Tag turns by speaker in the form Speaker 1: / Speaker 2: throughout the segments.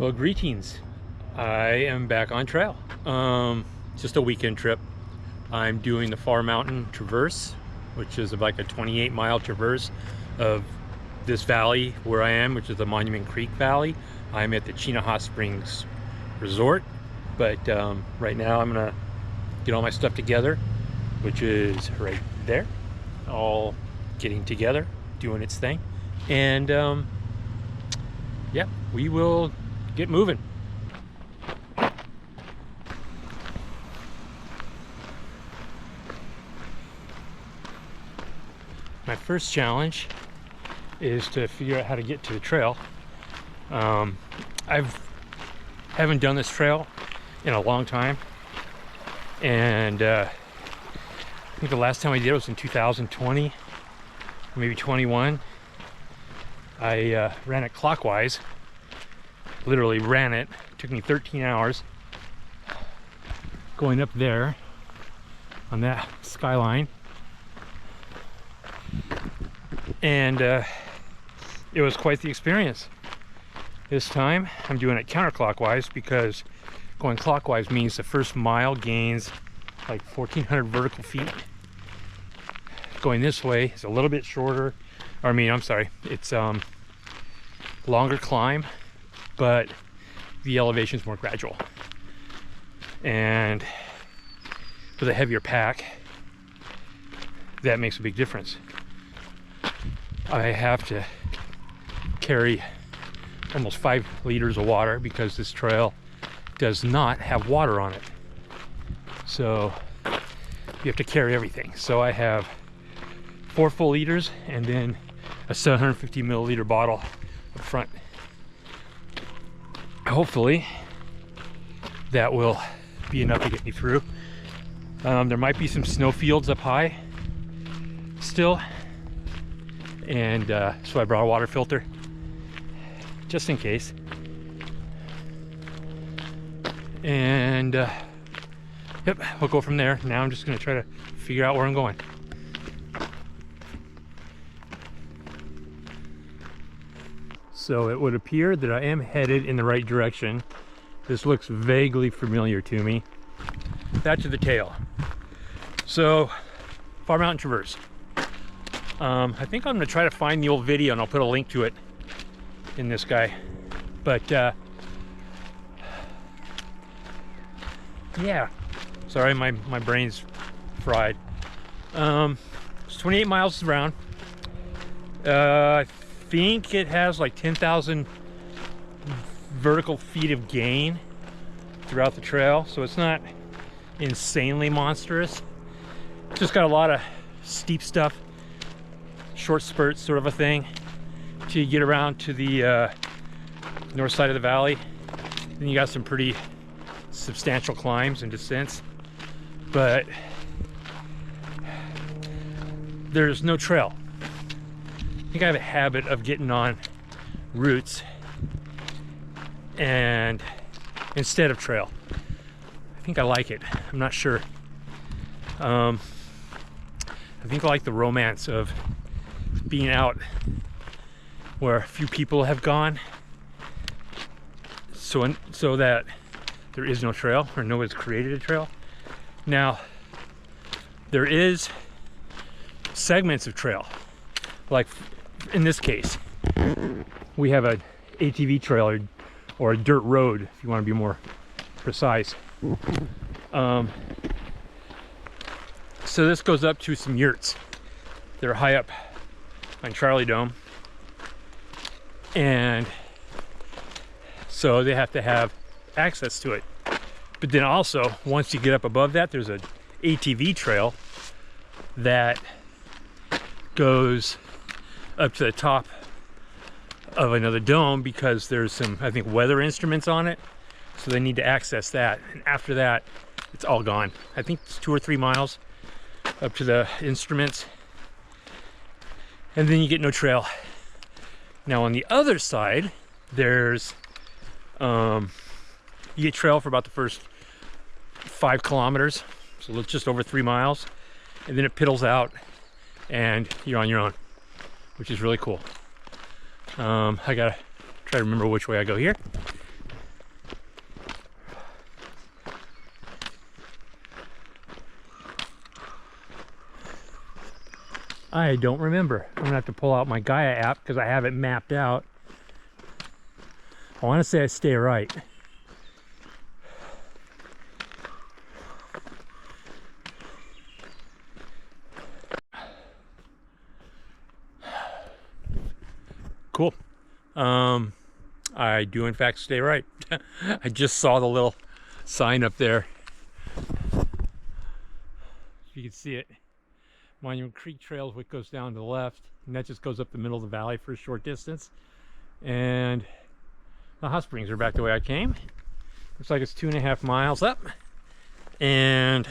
Speaker 1: Well, greetings. I am back on trail. Just a weekend trip. I'm doing the Far Mountain Traverse, which is like a 28-mile traverse of this valley where I am, which is the Monument Creek Valley. I'm at the Chena Hot Springs Resort, but right now I'm gonna get all my stuff together, which is right there, all getting together, doing its thing, and yeah, we will get moving. My first challenge is to figure out how to get to the trail. Haven't done this trail in a long time, and I think the last time I did it was in 2020, or maybe 21. I ran it clockwise. Literally ran it. It took me 13 hours going up there on that skyline, and it was quite the experience. This time I'm doing it counterclockwise because going clockwise means the first mile gains like 1,400 vertical feet. Going this way is a little bit shorter, or I'm sorry, it's longer climb, but the elevation is more gradual, and with a heavier pack that makes a big difference. I have to carry almost 5 liters of water because this trail does not have water on it, so you have to carry everything. So I have 4 full liters and then a 750 milliliter bottle up front. Hopefully that will be enough to get me through. There might be some snow fields up high still, and so I brought a water filter just in case. And yep, we'll go from there. Now I'm just going to try to figure out where I'm going. So it would appear that I am headed in the right direction. This looks vaguely familiar to me. Back to the tail. So, Far Mountain Traverse. I think I'm going to try to find the old video and I'll put a link to it in this guy. But yeah, sorry, my brain's fried. It's 28 miles around. I think it has like 10,000 vertical feet of gain throughout the trail, so it's not insanely monstrous. Just got a lot of steep stuff, short spurts sort of a thing, till you get around to the north side of the valley. Then you got some pretty substantial climbs and descents, but there's no trail. I think I have a habit of getting on routes and instead of trail. I think I like it. I'm not sure. I think I like the romance of being out where a few people have gone, so that there is no trail, or no one's created a trail. Now, there is segments of trail, like in this case we have a ATV trail, or a dirt road if you want to be more precise. So this goes up to some yurts. They're high up on Charlie Dome, and so they have to have access to it. But then also, once you get up above that, there's an ATV trail that goes up to the top of another dome, because there's some, I think, weather instruments on it, so they need to access that. And after that, it's all gone. I think it's 2 or 3 miles up to the instruments, and then you get no trail. Now on the other side, there's you get trail for about the first 5 kilometers, so it's just over 3 miles, and then it piddles out and you're on your own, which is really cool. I gotta try to remember which way I go here. I don't remember. I'm gonna have to pull out my Gaia app because I have it mapped out. I want to say I stay right. Cool. I do in fact stay right. I just saw the little sign up there. You can see it. Monument Creek Trails, which goes down to the left, and that just goes up the middle of the valley for a short distance. And the hot springs are back the way I came. Looks like it's 2.5 miles up, and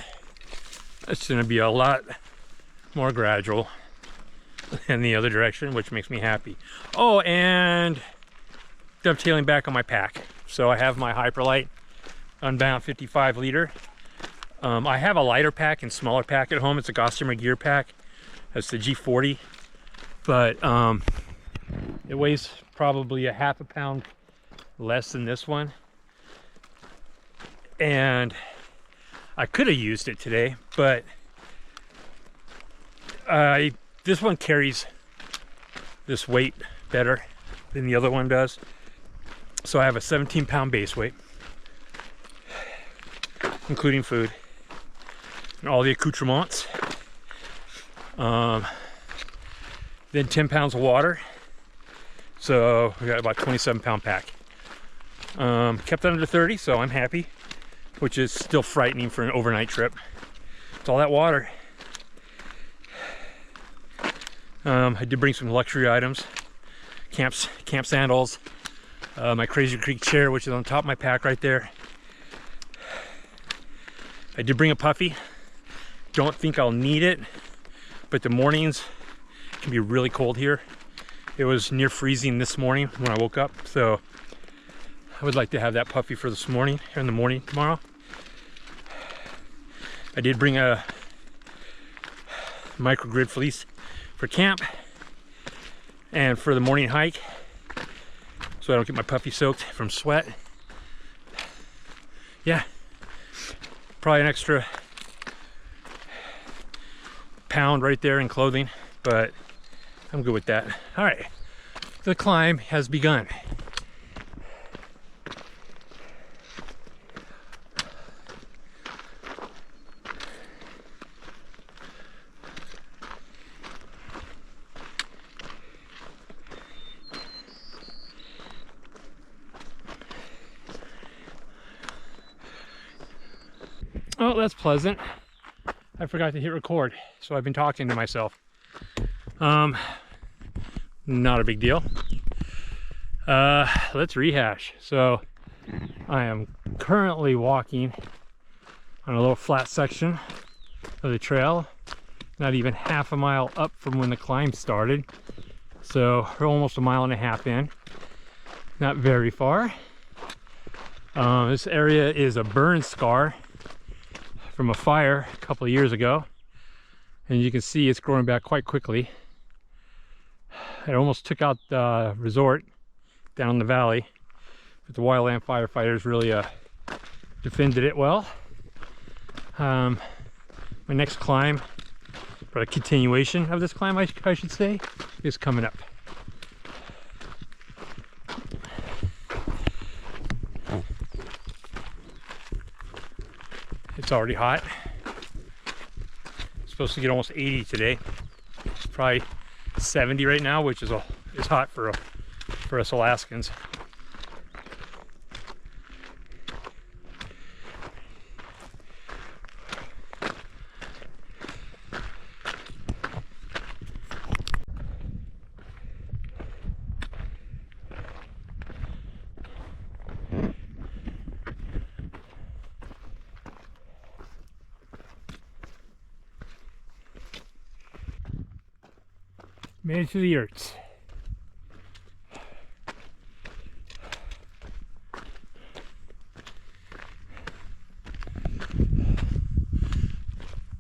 Speaker 1: it's going to be a lot more gradual in the other direction, which makes me happy. Oh, and dovetailing back on my pack. So I have my Hyperlight Unbound 55 liter. I have a lighter pack and smaller pack at home. It's a Gossamer Gear pack. That's the G40, but it weighs probably a half a pound less than this one. And I could have used it today, but this one carries this weight better than the other one does. So I have a 17-pound base weight, including food and all the accoutrements. Then 10 pounds of water. So we got about 27-pound pack. Kept it under 30, so I'm happy, which is still frightening for an overnight trip. It's all that water. I did bring some luxury items, camp sandals, my Crazy Creek chair, which is on top of my pack right there. I did bring a puffy. Don't think I'll need it, but the mornings can be really cold here. It was near freezing this morning when I woke up, so I would like to have that puffy for this morning, or in the morning tomorrow. I did bring a microgrid fleece for camp and for the morning hike, so I don't get my puffy soaked from sweat. Yeah, probably an extra pound right there in clothing, but I'm good with that. All right, the climb has begun. Oh, that's pleasant. I forgot to hit record, so I've been talking to myself. Not a big deal. Let's rehash. So I am currently walking on a little flat section of the trail, not even half a mile up from when the climb started. So we're almost 1.5 miles in, not very far. This area is a burn scar from a fire a couple of years ago, and you can see it's growing back quite quickly. It almost took out the resort down the valley, but the wildland firefighters really defended it well. My next climb, or a continuation of this climb I should say, is coming up. It's already hot. It's supposed to get almost 80 today. It's probably 70 right now, which is hot for us Alaskans. Made it to the yurts.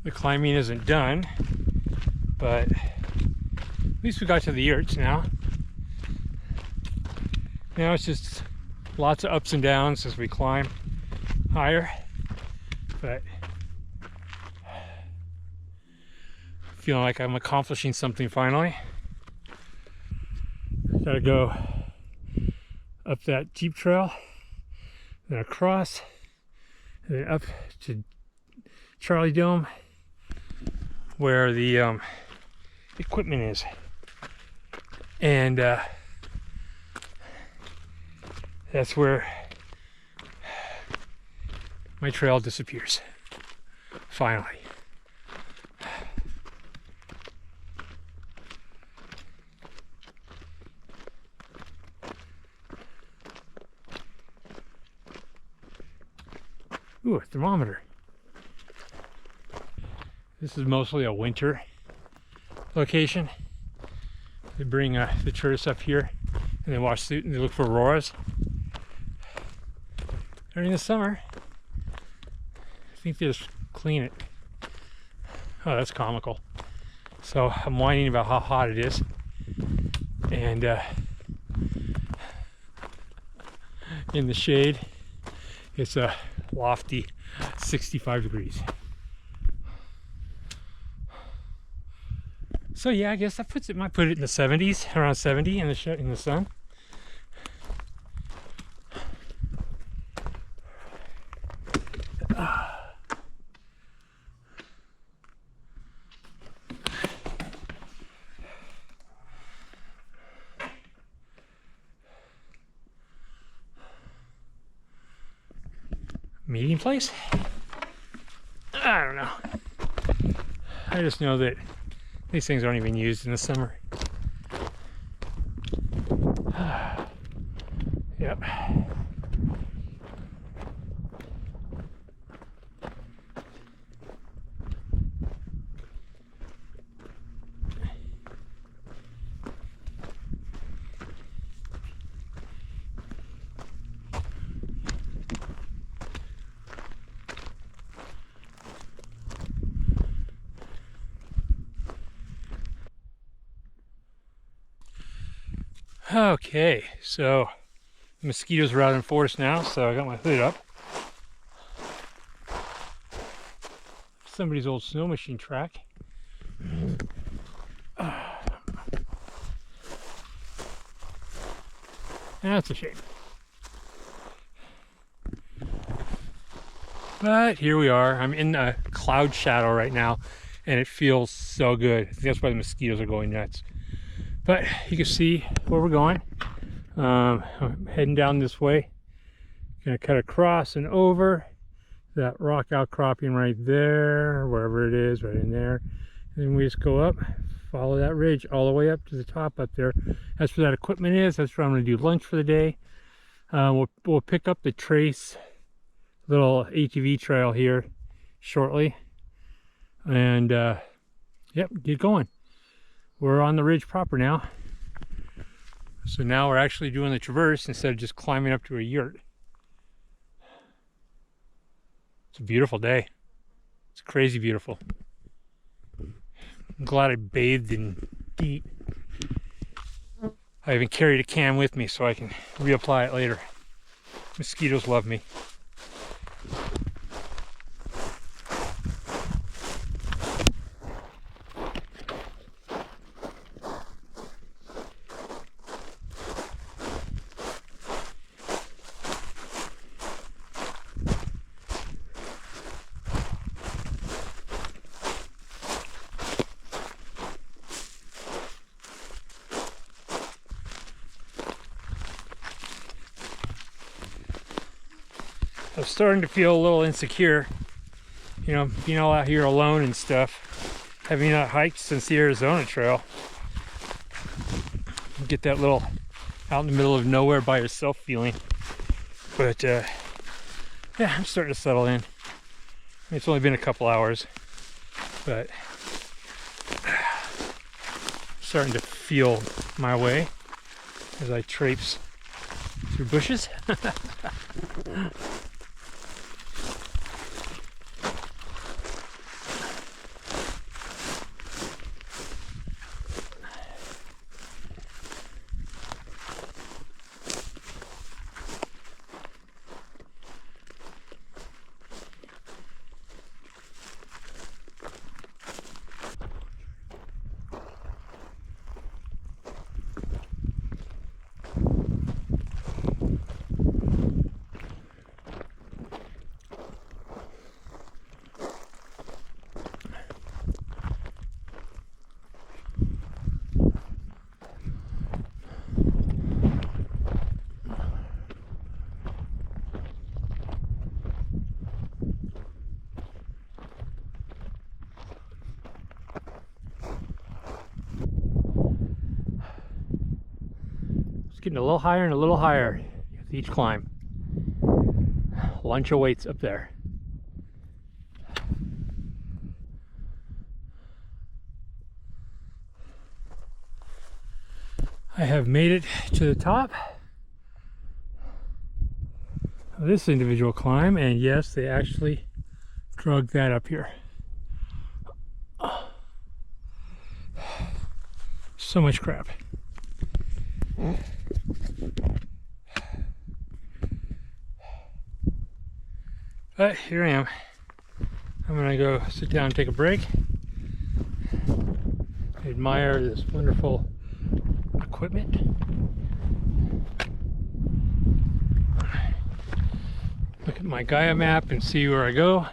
Speaker 1: The climbing isn't done, but at least we got to the yurts now. Now it's just lots of ups and downs as we climb higher, but feeling like I'm accomplishing something finally. Gotta go up that Jeep trail, then across, and then up to Charlie Dome, where the equipment is. And that's where my trail disappears. Finally. Ooh, a thermometer. This is mostly a winter location. They bring the tourists up here and they watch and they look for auroras. During the summer, I think they just clean it. Oh, that's comical. So I'm whining about how hot it is, and in the shade it's a lofty 65 degrees. So yeah, I guess that might put it in the 70s, around 70 in the sun. Meeting place? I don't know. I just know that these things aren't even used in the summer. Yep. Okay, so mosquitoes are out in force now, so I got my hood up. Somebody's old snow machine track. That's a shame. But here we are. I'm in a cloud shadow right now, and it feels so good. I think that's why the mosquitoes are going nuts. But you can see where we're going. I'm heading down this way. Gonna cut across and over that rock outcropping right there, wherever it is, right in there. And then we just go up, follow that ridge all the way up to the top up there. That's where that equipment is. That's where I'm gonna do lunch for the day. We'll pick up the Trace little ATV trail here shortly. And yep, get going. We're on the ridge proper now. So now we're actually doing the traverse instead of just climbing up to a yurt. It's a beautiful day. It's crazy beautiful. I'm glad I bathed in DEET. I even carried a can with me so I can reapply it later. Mosquitoes love me. I'm starting to feel a little insecure, you know, being all out here alone and stuff, having not hiked since the Arizona trail. Get that little out in the middle of nowhere by yourself feeling. But yeah, I'm starting to settle in. I mean, it's only been a couple hours, but I'm starting to feel my way as I traipse through bushes. getting a little higher and a little higher with each climb. Lunch awaits up there. I have made it to the top of this individual climb, and yes, they actually drug that up here. So much crap. But here I am. I'm gonna go sit down and take a break. Admire this wonderful equipment. Look at my Gaia map and see where I go.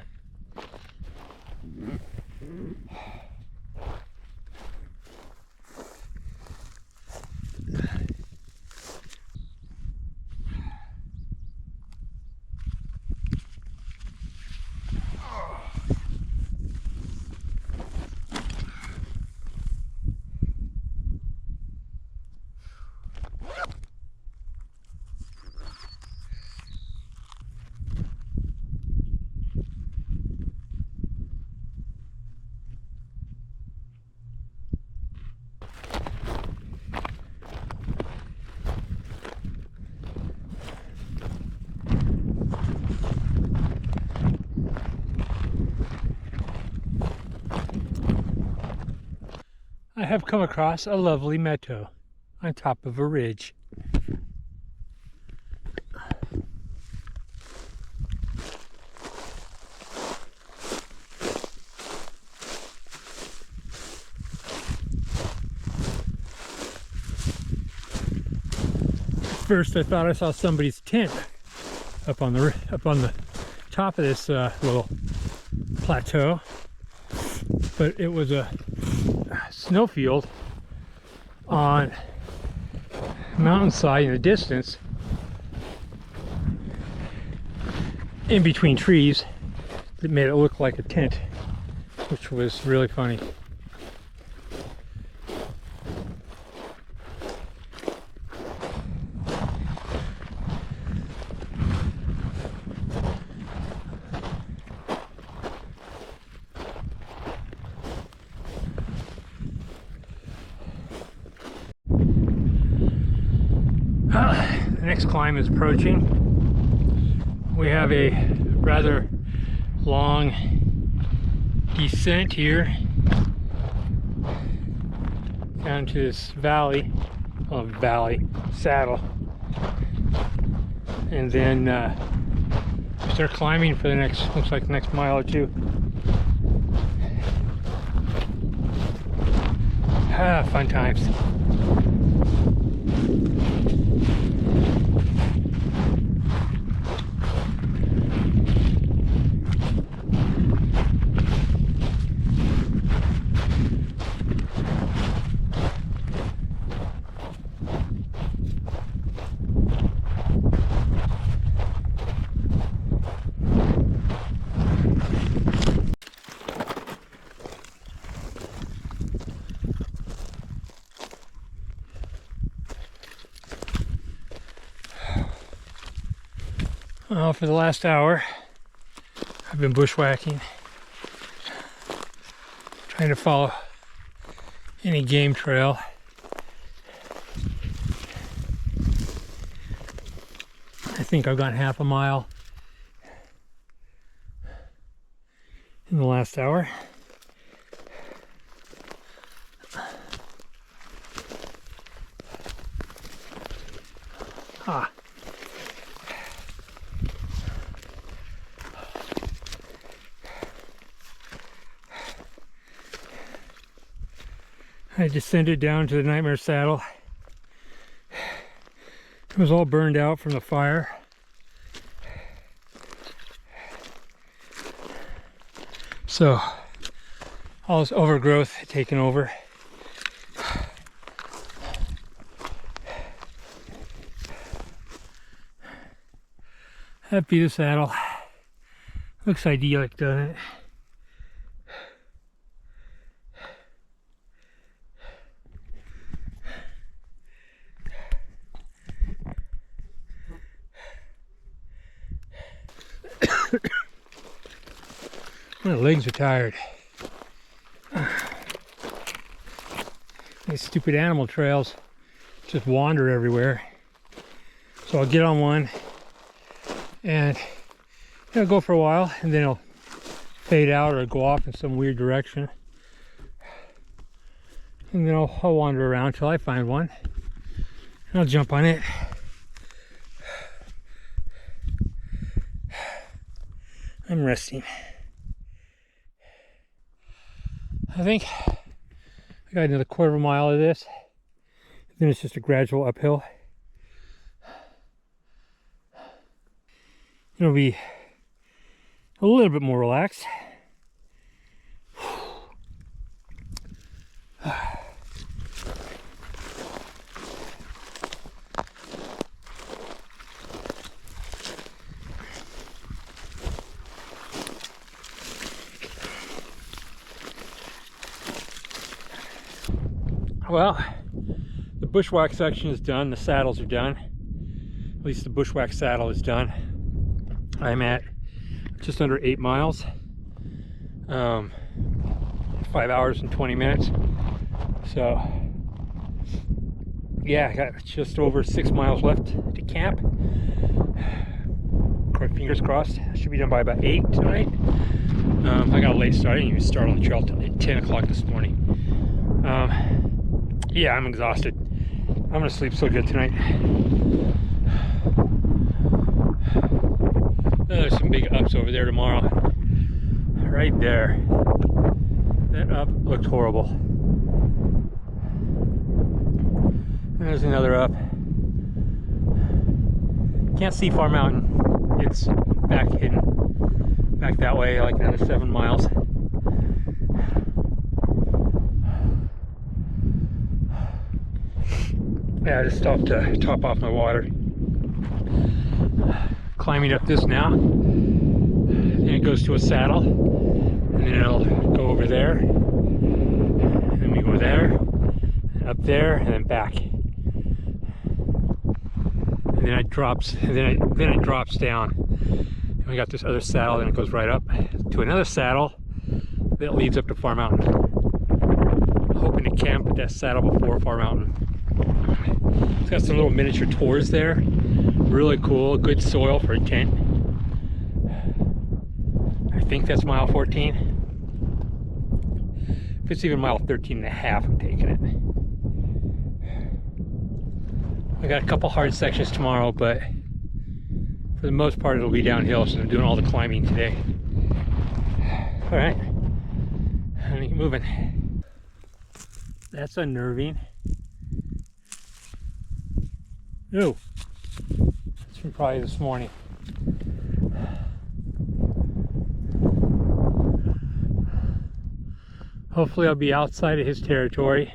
Speaker 1: I have come across a lovely meadow on top of a ridge. First I thought I saw somebody's tent up on the top of this little plateau, but it was a snowfield on a mountainside in the distance, in between trees, that made it look like a tent, which was really funny. The next climb is approaching. We have a rather long descent here down to this valley, saddle, and then start climbing for the next, looks like the next mile or two. Fun times. Well, for the last hour, I've been bushwhacking, trying to follow any game trail. I think I've gone half a mile in the last hour. I descended down to the Nightmare Saddle. It was all burned out from the fire. So all this overgrowth had taken over. Happy the saddle. Looks idyllic, doesn't it? My legs are tired. These stupid animal trails just wander everywhere. So I'll get on one and it'll go for a while and then it'll fade out or go off in some weird direction. And then I'll wander around till I find one and I'll jump on it. I'm resting. I think I got another quarter of a mile of this. Then it's just a gradual uphill. It'll be a little bit more relaxed. Well, the bushwhack section is done. The saddles are done. At least the bushwhack saddle is done. I'm at just under 8 miles. 5 hours and 20 minutes. So, yeah, I got just over 6 miles left to camp. Fingers crossed. I should be done by about 8 tonight. I got a late start. I didn't even start on the trail till 10 o'clock this morning. Yeah, I'm exhausted. I'm gonna sleep so good tonight. There's some big ups over there tomorrow. Right there. That up looked horrible. And there's another up. Can't see Far Mountain. It's back hidden. Back that way, like another 7 miles. Yeah, I just stopped to top off my water. Climbing up this now. Then it goes to a saddle. And then it'll go over there. And then we go there. And up there. And then back. And then it drops. And then it drops down. And we got this other saddle. And it goes right up to another saddle that leads up to Far Mountain. I'm hoping to camp at that saddle before Far Mountain. It's got some little miniature tours there. Really cool, good soil for a tent. I think that's mile 14. If it's even mile 13 and a half, I'm taking it. I got a couple hard sections tomorrow, but for the most part it'll be downhill, so I'm doing all the climbing today. All right, I'm gonna get moving. That's unnerving. Ooh, that's from probably this morning. Hopefully I'll be outside of his territory,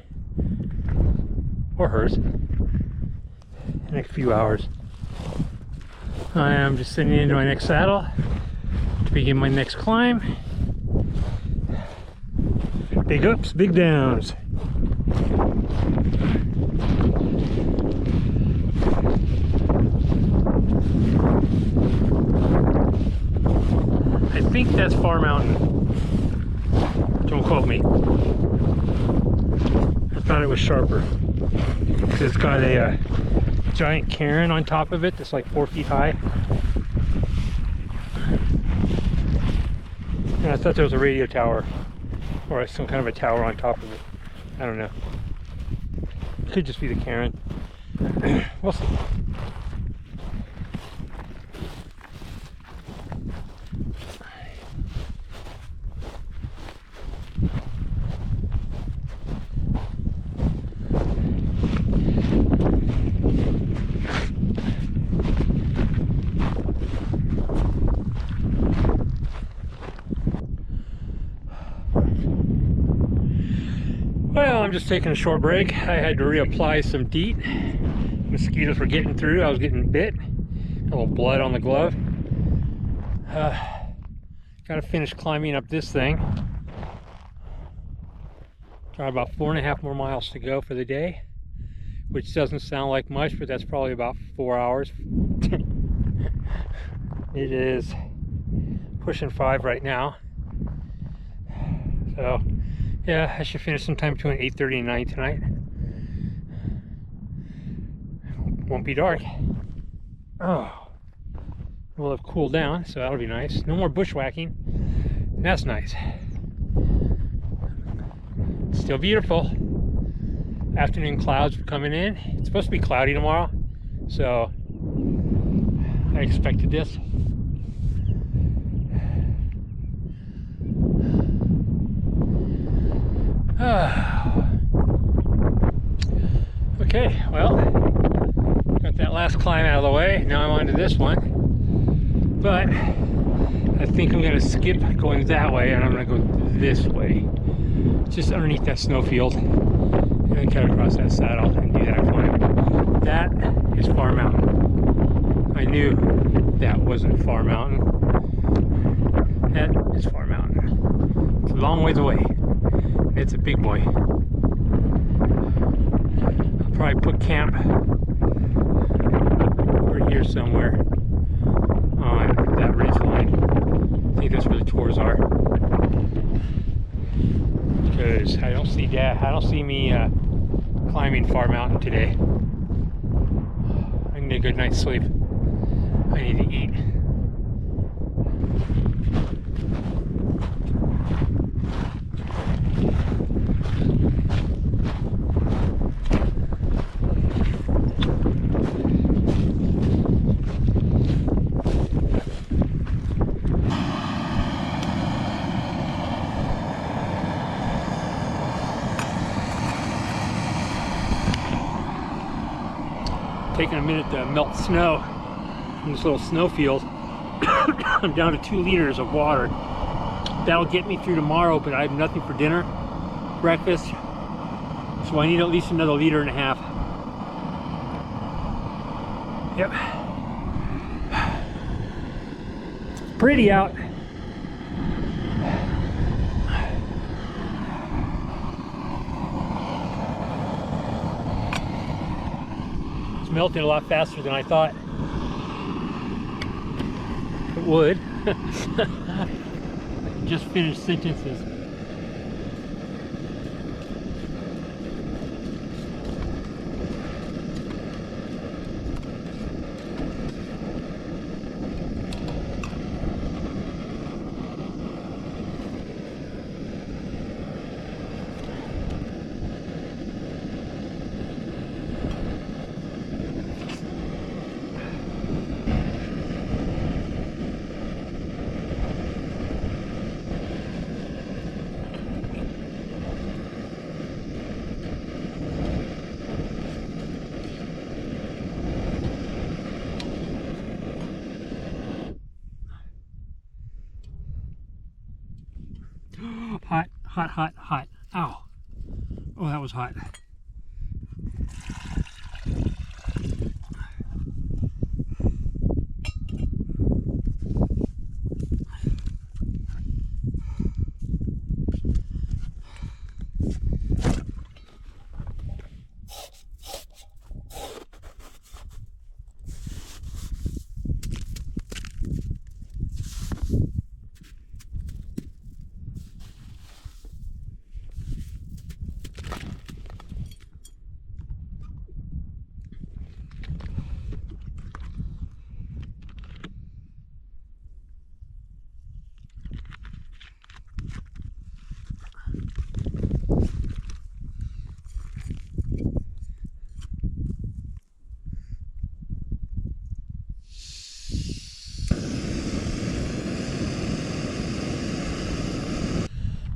Speaker 1: or hers, in the next few hours. I am just sitting into my next saddle to begin my next climb. Big ups, big downs. I think that's Far Mountain. Don't quote me. I thought it was sharper. It's got a giant cairn on top of it that's like 4 feet high. And I thought there was a radio tower or some kind of a tower on top of it. I don't know. It could just be the cairn. We'll see. Well, I'm just taking a short break. I had to reapply some DEET. Mosquitoes were getting through. I was getting bit. A little blood on the glove. Got to finish climbing up this thing. Got about 4.5 more miles to go for the day, which doesn't sound like much, but that's probably about 4 hours. It is pushing 5 right now. So yeah, I should finish sometime between 8:30 and 9 tonight. Won't be dark. Oh, we'll have cooled down, so that'll be nice. No more bushwhacking. That's nice. Still beautiful. Afternoon clouds are coming in. It's supposed to be cloudy tomorrow, so I expected this. Okay, well, got that last climb out of the way. Now I'm on to this one. But I think I'm going to skip going that way and I'm going to go this way. Just underneath that snowfield. And then cut across that saddle and do that climb. That is Far Mountain. I knew that wasn't Far Mountain. That is Far Mountain. It's a long ways away. It's a big boy. I'll probably put camp over here somewhere on that ridge line. I think that's where the tours are. Because I don't see me climbing Far Mountain today. I need a good night's sleep. I need to eat. Taking a minute to melt snow in this little snowfield. I'm down to 2 liters of water. That'll get me through tomorrow, but I have nothing for dinner, breakfast, so I need at least another 1.5 liters. Yep. Pretty out. Melting a lot faster than I thought it would. I just finished sentences. Hot, hot, hot, hot. Ow. Oh, that was hot.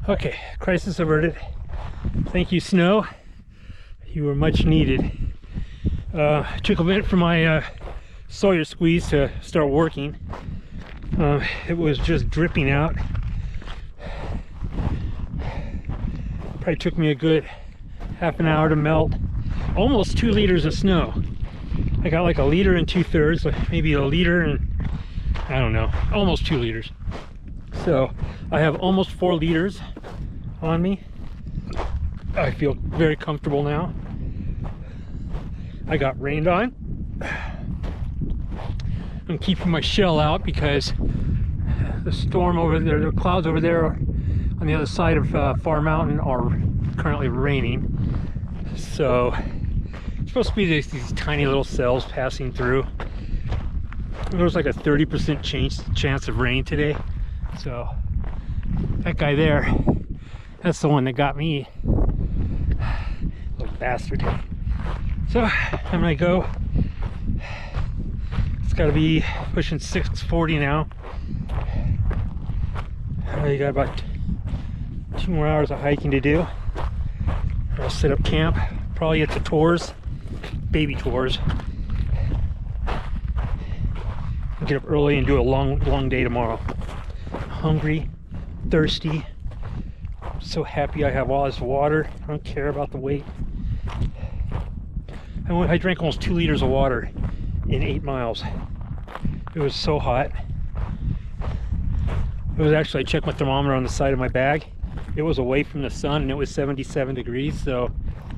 Speaker 1: Okay, crisis averted. Thank you, snow. You were much needed. Took a minute for my Sawyer squeeze to start working. It was just dripping out. Probably took me a good half an hour to melt almost 2 liters of snow. I got like 1 2/3 liter, maybe 1 liter and I don't know, almost 2 liters. So I have almost 4 liters on me. I feel very comfortable now. I got rained on. I'm keeping my shell out because The storm over there, the clouds over there on the other side of Far Mountain are currently raining. So it's supposed to be these tiny little cells passing through. There was like a 30% chance of rain today. So that guy there, that's the one that got me. Little bastard. So I'm gonna go. It's gotta be pushing 6:40 now. You got about 2 more hours of hiking to do. I'll set up camp, probably at the tours, baby tours. I'll get up early and do a long day tomorrow. Hungry, thirsty. I'm so happy I have all this water. I don't care about the weight. I drank almost 2 liters of water in 8 miles. It was so hot. It was actually, I checked my thermometer on the side of my bag. It was away from the sun and it was 77 degrees, so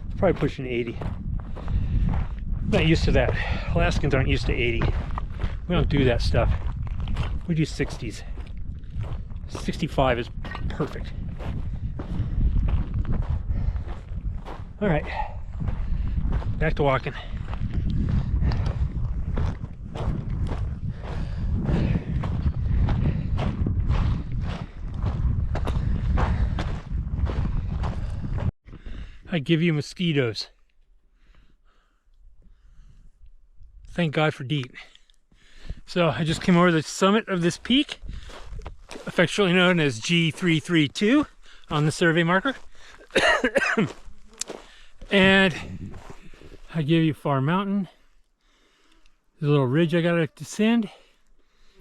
Speaker 1: it's probably pushing 80. I'm not used to that. Alaskans aren't used to 80. We don't do that stuff. We do 60s. 65 is perfect. All right, back to walking. I give you mosquitoes. Thank God for DEET. So I just came over the summit of this peak, affectionately known as G332 on the survey marker. And I give you Far Mountain. There's a little ridge I gotta descend.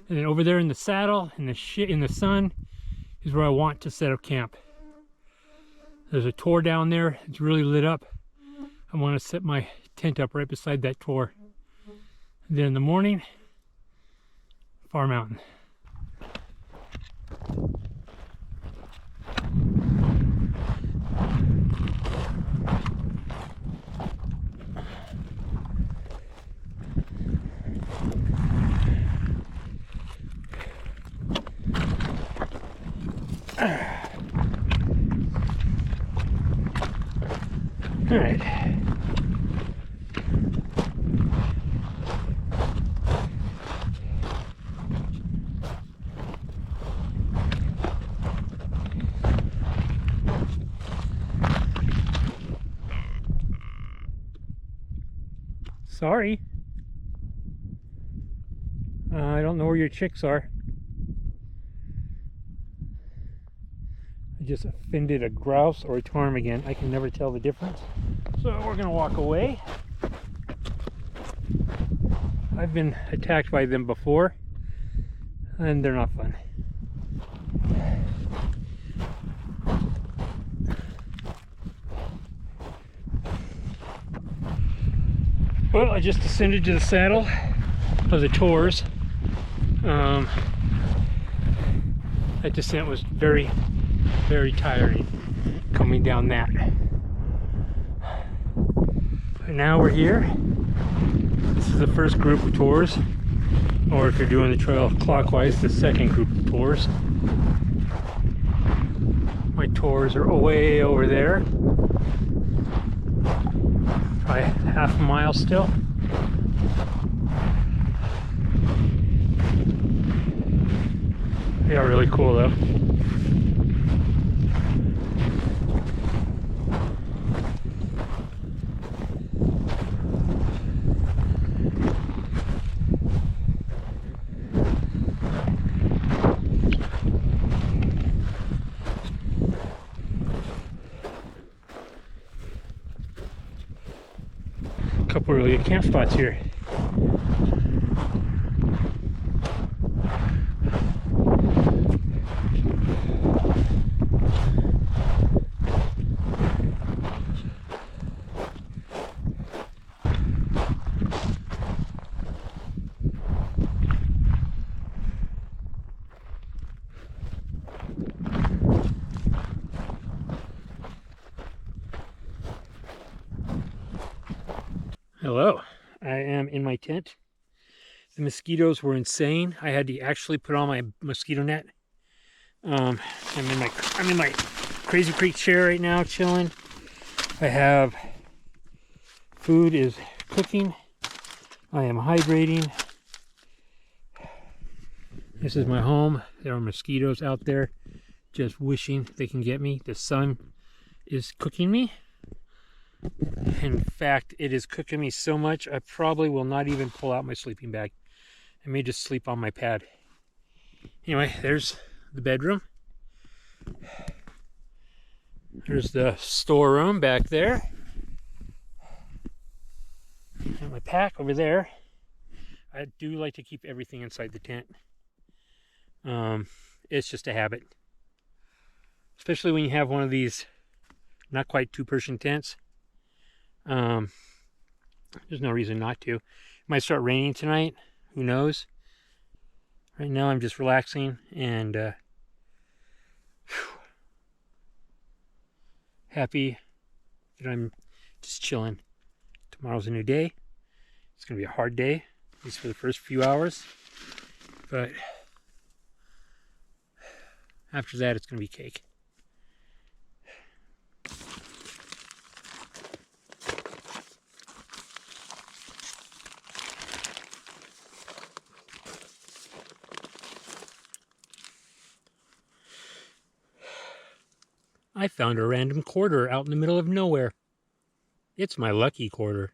Speaker 1: And then over there in the saddle, in the sun, is where I want to set up camp. There's a tor down there. It's really lit up. I want to set my tent up right beside that tor. And then in the morning, Far Mountain. All right. Sorry. I don't know where your chicks are. I just offended a grouse or a ptarmigan. I can never tell the difference. So we're gonna walk away. I've been attacked by them before, and they're not fun. Well, I just descended to the saddle of the Tors. That descent was very, very tiring coming down that. But now we're here. This is the first group of Tors, or if you're doing the trail clockwise, the second group of Tors. My Tors are way over there. Probably half a mile still. They are really cool though. Couple really good camp spots here. Hello, I am in my tent. The mosquitoes were insane. I had to actually put on my mosquito net. I'm in my Crazy Creek chair right now, chilling. I have food is cooking. I am hydrating. This is my home. There are mosquitoes out there just wishing they can get me. The sun is cooking me. In fact, it is cooking me so much I probably will not even pull out my sleeping bag. I may just sleep on my pad. Anyway, there's the bedroom. There's the storeroom back there. And my pack over there. I do like to keep everything inside the tent. It's just a habit. Especially when you have one of these not quite 2-person tents. There's no reason not to. It might start raining tonight. Who knows? Right now I'm just relaxing and happy that I'm just chilling. Tomorrow's a new day. It's going to be a hard day, at least for the first few hours. But after that, it's going to be cake. I found a random quarter out in the middle of nowhere. It's my lucky quarter.